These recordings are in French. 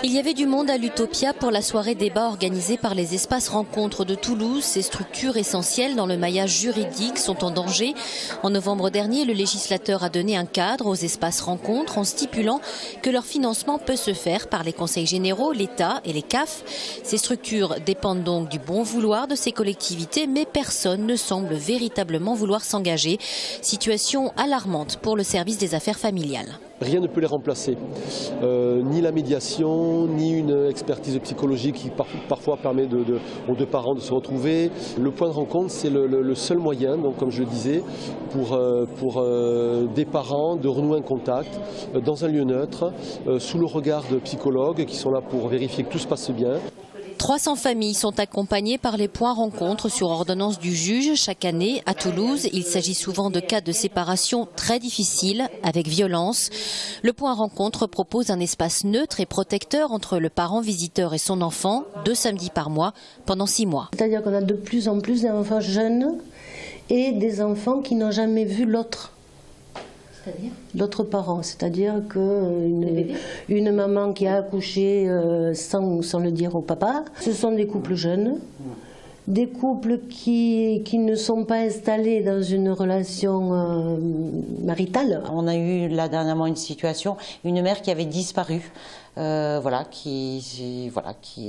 Il y avait du monde à l'Utopia pour la soirée débat organisée par les espaces rencontres de Toulouse. Ces structures essentielles dans le maillage juridique sont en danger. En novembre dernier, le législateur a donné un cadre aux espaces rencontres en stipulant que leur financement peut se faire par les conseils généraux, l'État et les CAF. Ces structures dépendent donc du bon vouloir de ces collectivités, mais personne ne semble véritablement vouloir s'engager. Situation alarmante pour le service des affaires familiales. Rien ne peut les remplacer, ni la médiation, ni une expertise psychologique qui parfois permet aux deux parents de se retrouver. Le point de rencontre, c'est le seul moyen, donc, comme je le disais, pour des parents de renouer un contact dans un lieu neutre, sous le regard de psychologues qui sont là pour vérifier que tout se passe bien. 300 familles sont accompagnées par les points rencontres sur ordonnance du juge chaque année à Toulouse. Il s'agit souvent de cas de séparation très difficiles, avec violence. Le point rencontre propose un espace neutre et protecteur entre le parent visiteur et son enfant, 2 samedis par mois, pendant 6 mois. C'est-à-dire qu'on a de plus en plus d'enfants jeunes et des enfants qui n'ont jamais vu l'autre. L'autre parent, c'est-à-dire qu'une maman qui a accouché sans le dire au papa, ce sont des couples jeunes, des couples qui ne sont pas installés dans une relation maritale. On a eu là dernièrement une situation, une mère qui avait disparu. Qui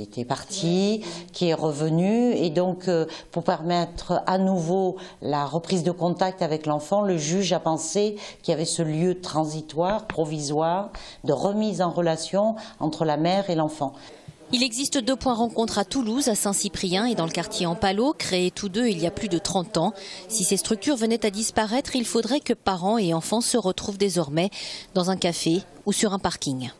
était partie, qui est revenue, et donc pour permettre à nouveau la reprise de contact avec l'enfant, le juge a pensé qu'il y avait ce lieu transitoire, provisoire, de remise en relation entre la mère et l'enfant. Il existe 2 points rencontres à Toulouse, à Saint-Cyprien et dans le quartier Ampalo, créés tous deux il y a plus de 30 ans. Si ces structures venaient à disparaître, il faudrait que parents et enfants se retrouvent désormais dans un café ou sur un parking.